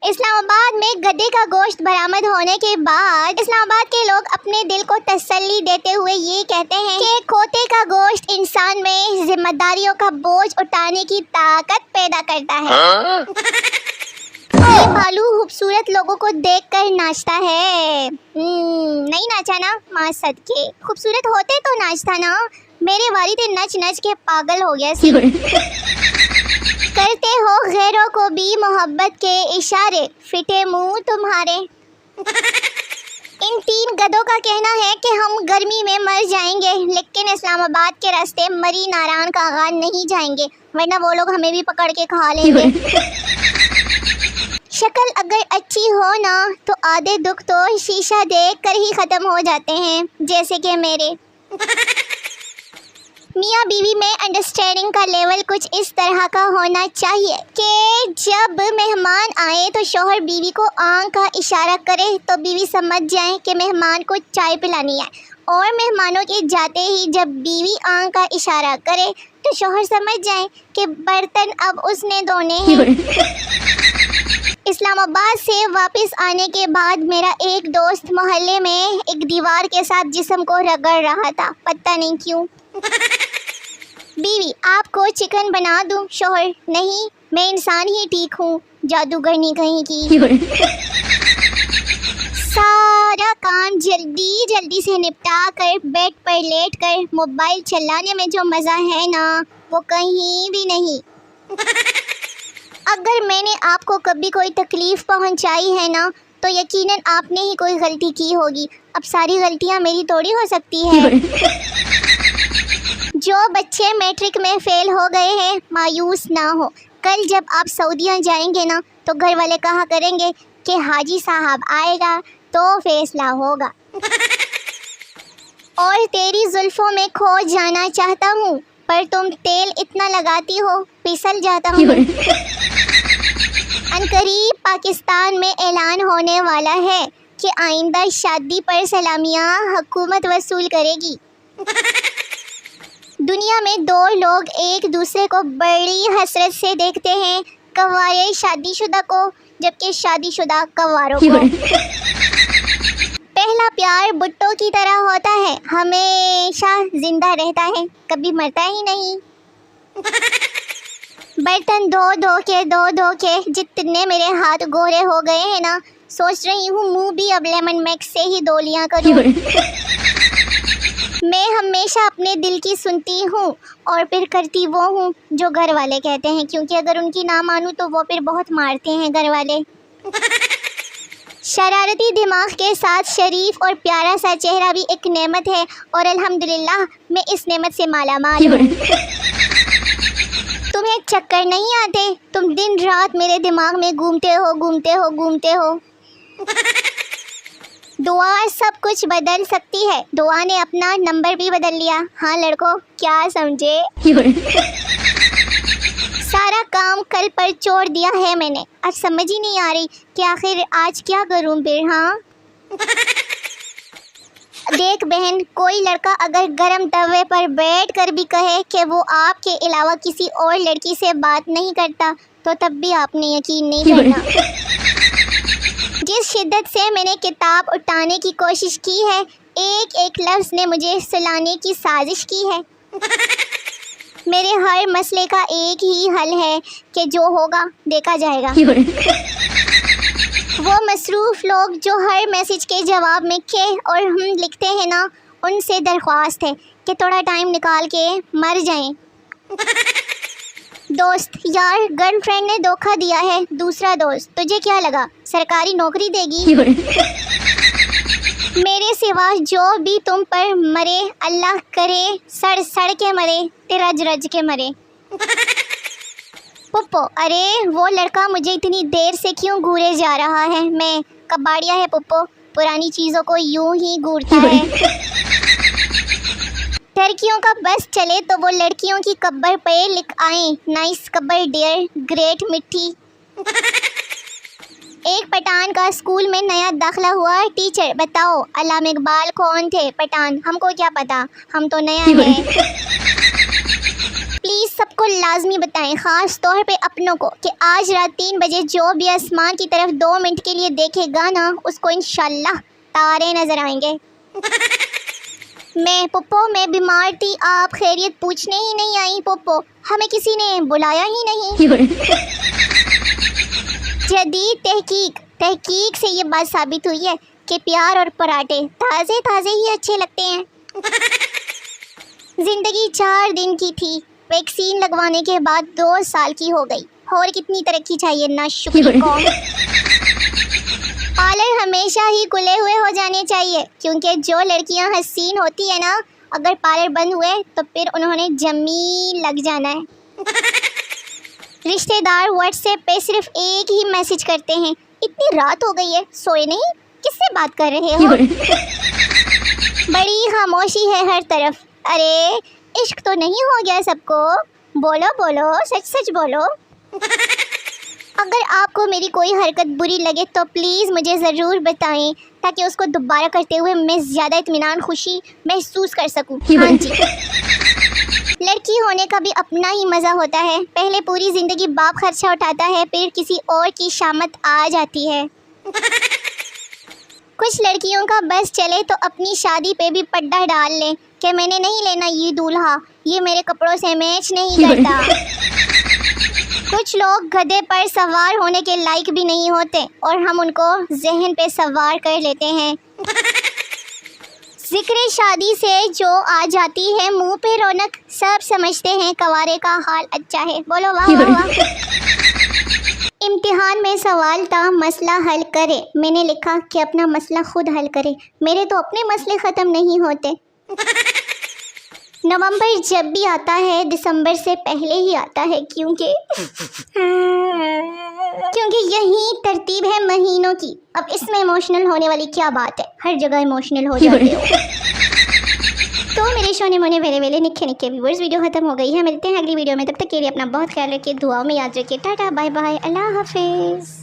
اسلام آباد میں گدھے کا گوشت برآمد ہونے کے بعد اسلام آباد کے لوگ اپنے دل کو تسلی دیتے ہوئے یہ کہتے ہیں کہ کھوتے کا گوشت انسان میں ذمہ داریوں کا بوجھ اٹھانے کی طاقت پیدا کرتا ہے۔ یہ بھالو خوبصورت لوگوں کو دیکھ کر ناچتا ہے۔ نہیں ناچا نا؟ ماں صدقے خوبصورت ہوتے تو ناچتا نا۔ میرے والد نچ نچ کے پاگل ہو گیا سی۔ کرتے ہو غیروں کو بھی محبت کے اشارے، فٹے منہ تمہارے۔ ان تین گدھوں کا کہنا ہے کہ ہم گرمی میں مر جائیں گے، لیکن اسلام آباد کے راستے مری ناران کا غار نہیں جائیں گے، ورنہ وہ لوگ ہمیں بھی پکڑ کے کھا لیں گے۔ شکل اگر اچھی ہو نا تو آدھے دکھ تو شیشہ دیکھ کر ہی ختم ہو جاتے ہیں، جیسے کہ میرے۔ میاں بیوی میں انڈرسٹینڈنگ کا لیول کچھ اس طرح کا ہونا چاہیے کہ جب مہمان آئے تو شوہر بیوی کو آنکھ کا اشارہ کرے تو بیوی سمجھ جائے کہ مہمان کو چائے پلانی ہے، اور مہمانوں کے جاتے ہی جب بیوی آنکھ کا اشارہ کرے تو شوہر سمجھ جائے کہ برتن اب اس نے دھونے ہیں۔ اسلام آباد سے واپس آنے کے بعد میرا ایک دوست محلے میں ایک دیوار کے ساتھ جسم کو رگڑ رہا تھا، پتہ نہیں کیوں۔ بیوی: آپ کو چکن بنا دوں؟ شوہر: نہیں، میں انسان ہی ٹھیک ہوں، جادوگرنی کہیں کی۔ سارا کام جلدی جلدی سے نپٹا کر بیڈ پر لیٹ کر موبائل چلانے میں جو مزہ ہے نا، وہ کہیں بھی نہیں۔ اگر میں نے آپ کو کبھی کوئی تکلیف پہنچائی ہے نا تو یقیناً آپ نے ہی کوئی غلطی کی ہوگی، اب ساری غلطیاں میری تھوڑی ہو سکتی ہے۔ جو بچے میٹرک میں فیل ہو گئے ہیں مایوس نہ ہو، کل جب آپ سعودیہ جائیں گے نا تو گھر والے کہا کریں گے کہ حاجی صاحب آئے گا تو فیصلہ ہوگا۔ اور تیری زلفوں میں کھو جانا چاہتا ہوں، پر تم تیل اتنا لگاتی ہو پھسل جاتا ہوں۔ عنقریب پاکستان میں اعلان ہونے والا ہے کہ آئندہ شادی پر سلامیاں حکومت وصول کرے گی۔ دنیا میں دو لوگ ایک دوسرے کو بڑی حسرت سے دیکھتے ہیں، کنوارے شادی شدہ کو، جبکہ شادی شدہ کنواروں کو۔ پہلا پیار بھٹو کی طرح ہوتا ہے، ہمیشہ زندہ رہتا ہے، کبھی مرتا ہی نہیں۔ برتن دھو کے جتنے میرے ہاتھ گورے ہو گئے ہیں نا، سوچ رہی ہوں منہ بھی اب لیمن میکس سے ہی دھو لیا کروں۔ میں ہمیشہ اپنے دل کی سنتی ہوں اور پھر کرتی وہ ہوں جو گھر والے کہتے ہیں، کیونکہ اگر ان کی نہ مانوں تو وہ پھر بہت مارتے ہیں گھر والے۔ شرارتی دماغ کے ساتھ شریف اور پیارا سا چہرہ بھی ایک نعمت ہے، اور الحمدللہ میں اس نعمت سے مالا مال ہوں۔ تمہیں چکر نہیں آتے؟ تم دن رات میرے دماغ میں گھومتے ہو۔ دعا سب کچھ بدل سکتی ہے، دعا نے اپنا نمبر بھی بدل لیا۔ ہاں لڑکوں، کیا سمجھے؟ سارا کام کل پر چھوڑ دیا ہے میں نے، اب سمجھ ہی نہیں آ رہی کہ آخر آج کیا کروں پھر۔ ہاں دیکھ بہن، کوئی لڑکا اگر گرم توے پر بیٹھ کر بھی کہے کہ وہ آپ کے علاوہ کسی اور لڑکی سے بات نہیں کرتا تو تب بھی آپ نے یقین نہیں کرنا۔ جس شدت سے میں نے کتاب اٹھانے کی کوشش کی ہے، ایک ایک لفظ نے مجھے سلانے کی سازش کی ہے۔ میرے ہر مسئلے کا ایک ہی حل ہے کہ جو ہوگا دیکھا جائے گا۔ وہ مصروف لوگ جو ہر میسج کے جواب میں کہ اور ہم لکھتے ہیں نا، ان سے درخواست ہے کہ تھوڑا ٹائم نکال کے مر جائیں۔ دوست: یار گرل فرینڈ نے دھوکہ دیا ہے۔ دوسرا دوست: تجھے کیا لگا سرکاری نوکری دے گی؟ میرے سوا جو بھی تم پر مرے، اللہ کرے سڑ سڑ کے مرے، رج رج کے مرے۔ پپو: ارے وہ لڑکا مجھے اتنی دیر سے کیوں گھورے جا رہا ہے؟ میں: کباڑیا ہے پپو، پرانی چیزوں کو یوں ہی گھورتا ہے۔ لڑکیوں کا بس چلے تو وہ لڑکیوں کی قبر پہ لکھ آئیں، نائس قبر ڈیئر، گریٹ مٹھی۔ ایک پٹھان کا اسکول میں نیا داخلہ ہوا۔ ٹیچر: بتاؤ علامہ اقبال کون تھے؟ پٹھان: ہم کو کیا پتا، ہم تو نیا ہیں۔ پلیز سب کو لازمی بتائیں، خاص طور پہ اپنوں کو، کہ آج رات 3 بجے جو بھی آسمان کی طرف 2 منٹ کے لیے دیکھے گا نا، اس کو انشاءاللہ تارے نظر آئیں گے۔ میں بیمار تھی، آپ خیریت پوچھنے ہی نہیں آئی پپو، ہمیں کسی نے بلایا ہی نہیں۔ جدید تحقیق سے یہ بات ثابت ہوئی ہے کہ پیار اور پراٹھے تازے ہی اچھے لگتے ہیں۔ زندگی 4 دن کی تھی، ویکسین لگوانے کے بعد 2 سال کی ہو گئی، اور کتنی ترقی چاہیے نا شکریہ قوم۔ پارلر ہمیشہ ہی کھلے ہوئے ہو جانے چاہیے، کیونکہ جو لڑکیاں حسین ہوتی ہیں نا، اگر پارلر بند ہوئے تو پھر انہوں نے جمیل لگ جانا ہے۔ رشتہ دار واٹس ایپ پہ صرف ایک ہی میسج کرتے ہیں، اتنی رات ہو گئی ہے، سوئے نہیں؟ کس سے بات کر رہے ہو؟ بڑی خاموشی ہے ہر طرف۔ ارے عشق تو نہیں ہو گیا سب کو؟ بولو سچ بولو۔ اگر آپ کو میری کوئی حرکت بری لگے تو پلیز مجھے ضرور بتائیں، تاکہ اس کو دوبارہ کرتے ہوئے میں زیادہ اطمینان خوشی محسوس کر سکوں۔ ہاں جی، لڑکی ہونے کا بھی اپنا ہی مزہ ہوتا ہے، پہلے پوری زندگی باپ خرچہ اٹھاتا ہے، پھر کسی اور کی شامت آ جاتی ہے۔ کچھ لڑکیوں کا بس چلے تو اپنی شادی پہ بھی پڈا ڈال لیں کہ میں نے نہیں لینا یہ دولہا، یہ میرے کپڑوں سے میچ نہیں کرتا۔ کچھ لوگ گدھے پر سوار ہونے کے لائق بھی نہیں ہوتے، اور ہم ان کو ذہن پہ سوار کر لیتے ہیں۔ ذکر شادی سے جو آ جاتی ہے منہ پہ رونق، سب سمجھتے ہیں کنوارے کا حال اچھا ہے۔ بولو واہ واہ واہ۔ امتحان میں سوال تھا مسئلہ حل کرے، میں نے لکھا کہ اپنا مسئلہ خود حل کرے، میرے تو اپنے مسئلے ختم نہیں ہوتے۔ نومبر جب بھی آتا ہے دسمبر سے پہلے ہی آتا ہے، کیونکہ یہی ترتیب ہے مہینوں کی۔ اب اس میں ایموشنل ہونے والی کیا بات ہے، ہر جگہ ایموشنل ہو جاتے ہو۔ تو میرے شونے مونے ویلے نکھے ویورز، ویڈیو ختم ہو گئی ہے، ملتے ہیں اگلی ویڈیو میں، تب تک کے لیے اپنا بہت خیال رکھیے، دعاؤں میں یاد رکھیے، ٹاٹا بائے بائے، اللہ حافظ۔